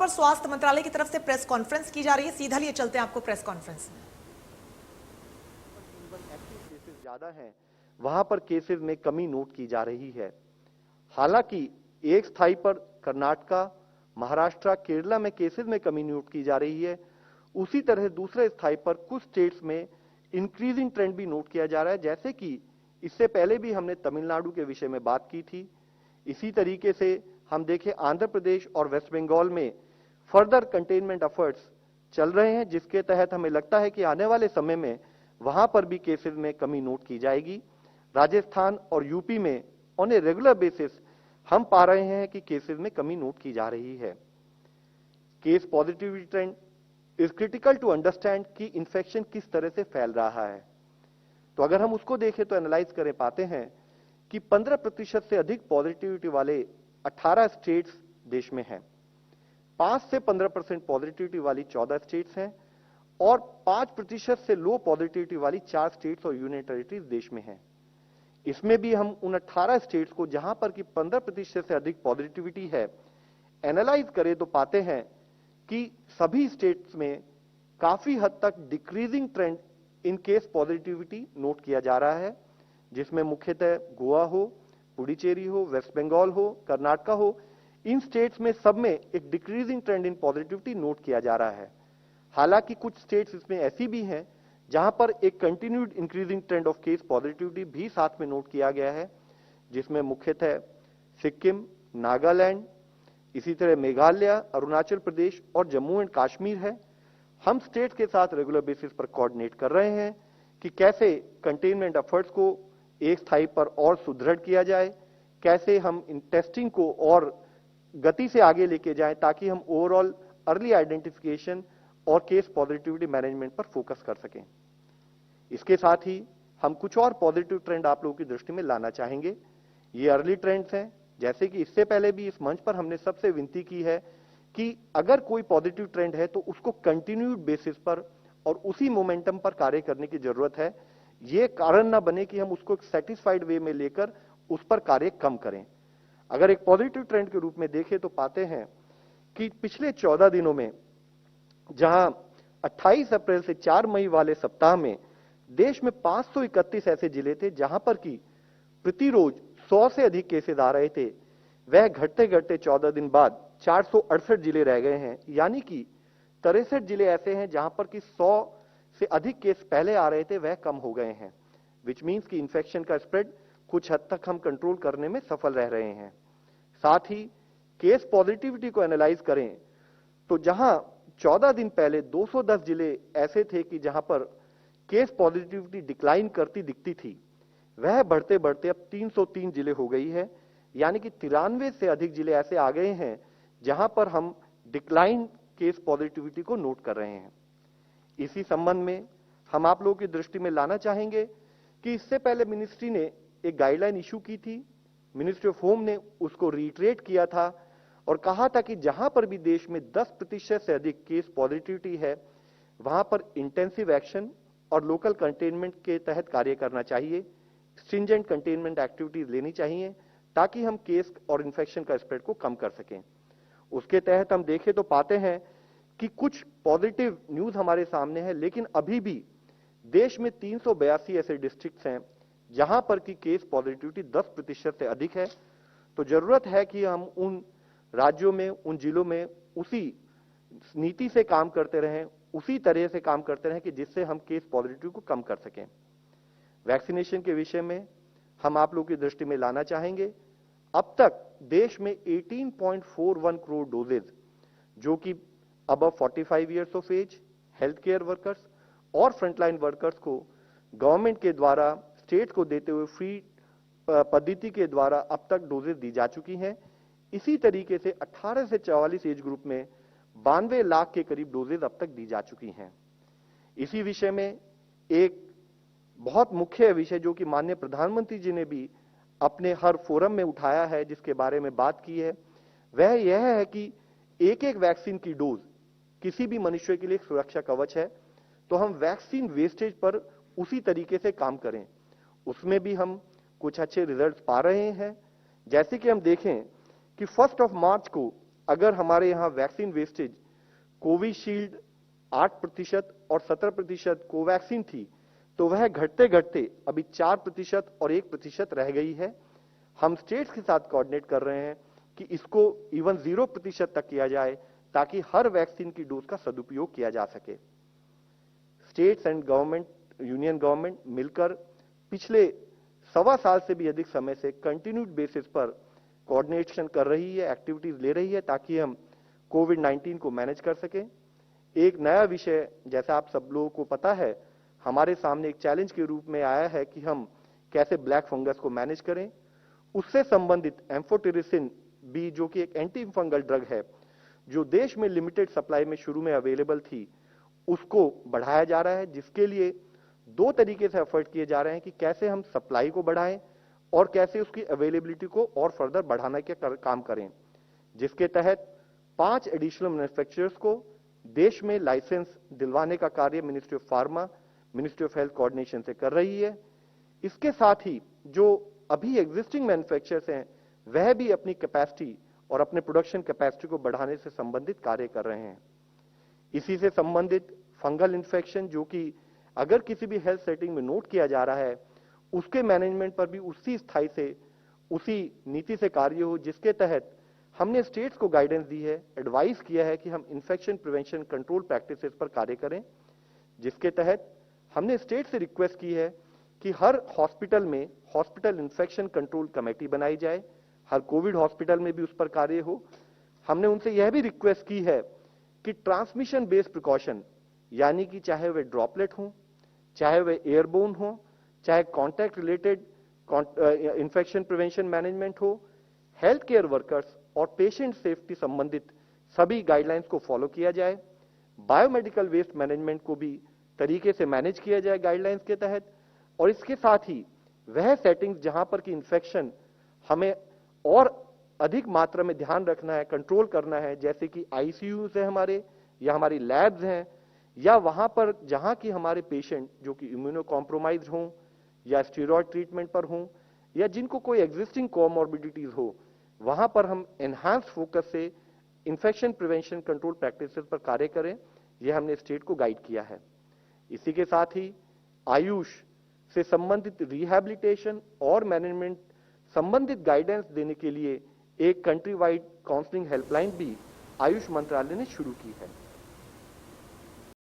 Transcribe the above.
पर स्वास्थ्य मंत्रालय की तरफ से प्रेस कॉन्फ्रेंस की जा रही है, सीधा लिए चलते हैं आपको प्रेस कॉन्फ्रेंस में। एक्टिव केसेस ज्यादा हैं, वहां पर केसेस में कमी नोट की जा रही है। हालांकि एक स्थाई पर कर्नाटका, महाराष्ट्र, केरला में केसेस में कमी नोट की जा रही है, उसी तरह दूसरे स्थाई पर कुछ स्टेट्स में इंक्रीजिंग ट्रेंड भी नोट किया जा रहा है, जैसे कि इससे पहले भी हमने तमिलनाडु के विषय में बात की थी। इसी तरीके से हम देखें आंध्र प्रदेश और वेस्ट बंगाल में फर्दर कंटेनमेंट एफर्ट्स चल रहे हैं, जिसके तहत हमें लगता है कि आने वाले समय में वहां पर भी केसेस में कमी नोट की जाएगी। राजस्थान और यूपी में ऑन ए रेगुलर बेसिस हम पा रहे हैं कि केसेस में कमी नोट की जा रही है। Case positivity trend is critical to understand कि इंफेक्शन किस तरह से फैल रहा है। तो अगर हम उसको देखें तो एनालाइज करें, पाते हैं कि 15% से अधिक पॉजिटिविटी वाले 18 स्टेट्स देश में हैं, 5 से 15% पॉजिटिविटी वाली 14 स्टेट्स हैं और 5% से लो पॉजिटिविटी वाली 4 स्टेट्स और यूनियन टेरिटरीज देश में हैं। इसमें भी हम उन 18 स्टेट्स को जहां पर कि 15% से अधिक पॉजिटिविटी है एनालाइज करें तो पाते हैं कि सभी स्टेट्स में काफी हद तक decreasing trend in case positivity note किया जा रहा है, जिसमें मुख्यतः गोवा हो, पुडुचेरी हो, वेस्ट बंगाल हो, कर्नाटका हो, इन स्टेट्स में सब में एक डिक्रीजिंग ट्रेंड इन पॉजिटिविटी नोट किया जा रहा है। हालांकि कुछ स्टेट्स इसमें ऐसी भी हैं जहां पर एक continued increasing trend of case positivity भी साथ में नोट किया गया है, जिसमें मुख्यतः सिक्किम, नागालैंड, इसी तरह मेघालय, अरुणाचल प्रदेश और जम्मू एंड कश्मीर है। हम स्टेट के साथ रेगुलर बेसिस पर कोऑर्डिनेट कर रहे हैं कि कैसे कंटेनमेंट एफर्ट्स को एक स्थाई पर और सुदृढ़ किया जाए, कैसे हम इन टेस्टिंग को और गति से आगे लेके जाएं ताकि हम ओवरऑल अर्ली आइडेंटिफिकेशन और केस पॉजिटिविटी मैनेजमेंट पर फोकस कर सकें। इसके साथ ही हम कुछ और पॉजिटिव ट्रेंड आप लोगों की दृष्टि में लाना चाहेंगे। ये अर्ली ट्रेंड्स हैं, जैसे कि इससे पहले भी इस मंच पर हमने सबसे विनती की है कि अगर कोई पॉजिटिव ट्रेंड है तो उसको कंटिन्यूड बेसिस पर और उसी मोमेंटम पर कार्य करने की जरूरत है। ये कारण ना बने कि हम उसको एक सेटिस्फाइड वे में लेकर उस पर कार्य कम करें। अगर एक पॉजिटिव ट्रेंड के रूप में देखें तो पाते हैं कि पिछले 14 दिनों में, जहां 28 अप्रैल से 4 मई वाले सप्ताह में देश में 531 ऐसे जिले थे जहां पर कि प्रतिरोज 100 से अधिक केसेस आ रहे थे, वह घटते घटते 14 दिन बाद 468 जिले रह गए हैं। यानी कि 63 जिले ऐसे हैं जहां पर कि 100 से अधिक केस पहले आ रहे थे, वह कम हो गए हैं, विच मीन्स कि इंफेक्शन का स्प्रेड कुछ हद तक हम कंट्रोल करने में सफल रह रहे हैं। साथ ही केस पॉजिटिविटी को एनालाइज करें तो जहां 14 दिन पहले 210 जिले ऐसे थे कि जहां पर केस पॉजिटिविटी डिक्लाइन करती दिखती थी, वह बढ़ते बढ़ते अब 303 जिले हो गई है। यानी कि 93 से अधिक जिले ऐसे आ गए हैं जहां पर हम डिक्लाइन केस पॉजिटिविटी को नोट कर रहे हैं। इसी संबंध में हम आप लोगों की दृष्टि में लाना चाहेंगे कि इससे पहले मिनिस्ट्री ने एक गाइडलाइन इशू की थी, मिनिस्ट्री ऑफ होम ने उसको रिट्रेट किया था और कहा था कि जहां पर भी देश में 10% से अधिक केस पॉजिटिविटी है, वहां पर इंटेंसिव एक्शन और लोकल कंटेनमेंट के तहत कार्य करना चाहिए, स्ट्रिंजेंट कंटेनमेंट एक्टिविटीज लेनी चाहिए ताकि हम केस और इन्फेक्शन का स्प्रेड को कम कर सकें। उसके तहत हम देखें तो पाते हैं कि कुछ पॉजिटिव न्यूज हमारे सामने है, लेकिन अभी भी देश में 382 ऐसे डिस्ट्रिक्ट्स हैं जहां पर की केस पॉजिटिविटी 10% से अधिक है। तो जरूरत है कि हम उन राज्यों में, उन जिलों में उसी नीति से काम करते रहें, उसी तरह से काम करते रहें कि जिससे हम केस पॉजिटिव को कम कर सकें। वैक्सीनेशन के विषय में हम आप लोगों की दृष्टि में लाना चाहेंगे, अब तक देश में 18.41 करोड़ डोजेज, जो कि above 45 years of age, health care workers और फ्रंटलाइन वर्कर्स को गवर्नमेंट के द्वारा स्टेट को देते हुए फ्री पद्धति के द्वारा अब तक डोजेज दी जा चुकी हैं। इसी तरीके से 18 से 44 एज ग्रुप में 92 लाख के करीब डोजेज अब तक दी जा चुकी हैं। इसी विषय में एक बहुत मुख्य विषय जो कि माननीय प्रधानमंत्री जी ने भी अपने हर फोरम में उठाया है, जिसके बारे में बात की है, वह यह है कि एक एक वैक्सीन की डोज किसी भी मनुष्य के लिए सुरक्षा कवच है। तो हम वैक्सीन वेस्टेज पर उसी तरीके से काम करें, उसमें भी हम कुछ अच्छे रिजल्ट्स पा रहे हैं। जैसे कि हम देखें कि 1 मार्च को अगर हमारे यहाँ वैक्सीन वेस्टेज कोविशील्ड 8% और 17% कोवैक्सीन थी, तो वह घटते घटते अभी 4% और 1% रह गई है। हम स्टेट्स के साथ कोऑर्डिनेट कर रहे हैं कि इसको इवन 0% तक किया जाए, ताकि हर वैक्सीन की डोज का सदुपयोग किया जा सके। States and government, union government मिलकर पिछले 1.25 साल से भी अधिक समय से कंटिन्यूड बेसिस पर कोऑर्डिनेशन कर रही है, एक्टिविटीज ले रही है, ताकि हम कोविड-19 को मैनेज कर सकें। एक नया विषय, जैसा आप सब लोगों को पता है, हमारे सामने एक चैलेंज के रूप में आया है कि हम कैसे ब्लैक फंगस को मैनेज करें। उससे संबंधित एम्फोटेरिसिन बी, जो कि एक एंटी फंगल ड्रग है, जो देश में लिमिटेड सप्लाई में शुरू में अवेलेबल थी, उसको बढ़ाया जा रहा है, जिसके लिए 2 तरीके से एफर्ट किए जा रहे हैं कि कैसे हम सप्लाई को बढ़ाएं और कैसे उसकी अवेलेबिलिटी को और फर्दर बढ़ाने के काम करें, जिसके तहत 5 एडिशनल मैन्युफैक्चरर्स को देश में लाइसेंस दिलवाने का कार्य ministry of pharma, ministry of health coordination से कर रही है। इसके साथ ही जो अभी एग्जिस्टिंग मैन्युफैक्चरर्स हैं, वह भी अपनी कैपेसिटी और अपने प्रोडक्शन कैपेसिटी को बढ़ाने से संबंधित कार्य कर रहे हैं। इसी से संबंधित फंगल इन्फेक्शन, जो कि अगर किसी भी हेल्थ सेटिंग में नोट किया जा रहा है, उसके मैनेजमेंट पर भी उसी स्थाई से, उसी नीति से कार्य हो, जिसके तहत हमने स्टेट्स को गाइडेंस दी है, एडवाइस किया है कि हम इन्फेक्शन प्रिवेंशन कंट्रोल प्रैक्टिसेस पर कार्य करें, जिसके तहत हमने स्टेट से रिक्वेस्ट की है कि हर हॉस्पिटल में हॉस्पिटल इन्फेक्शन कंट्रोल कमेटी बनाई जाए, हर कोविड हॉस्पिटल में भी उस पर कार्य हो। हमने उनसे यह भी रिक्वेस्ट की है कि ट्रांसमिशन बेस्ड प्रिकॉशन, यानी कि चाहे वे ड्रॉपलेट हो, चाहे वे एयरबोन हो, चाहे contact related infection prevention management हो, हेल्थ केयर वर्कर्स और पेशेंट सेफ्टी संबंधित सभी गाइडलाइंस को फॉलो किया जाए। बायोमेडिकल वेस्ट मैनेजमेंट को भी तरीके से मैनेज किया जाए गाइडलाइंस के तहत। और इसके साथ ही वह सेटिंग्स जहां पर कि इन्फेक्शन हमें और अधिक मात्रा में ध्यान रखना है, कंट्रोल करना है, जैसे कि आईसीयूज है हमारे, या हमारी लैब्स हैं, या वहां पर जहां की हमारे पेशेंट जो कि इम्यूनो कॉम्प्रोमाइज्ड हों या स्टेरॉयड ट्रीटमेंट पर हों, या जिनको कोई एग्जिस्टिंग कोमॉर्बिडिटीज हो, वहां पर हम एनहांस फोकस से इन्फेक्शन प्रिवेंशन कंट्रोल प्रैक्टिसेस पर कार्य करें। यह हमने स्टेट को गाइड किया है। इसी के साथ ही आयुष से संबंधित रिहैबिलिटेशन और मैनेजमेंट संबंधित गाइडेंस देने के लिए एक कंट्री वाइड काउंसलिंग हेल्पलाइन भी आयुष मंत्रालय ने शुरू की है।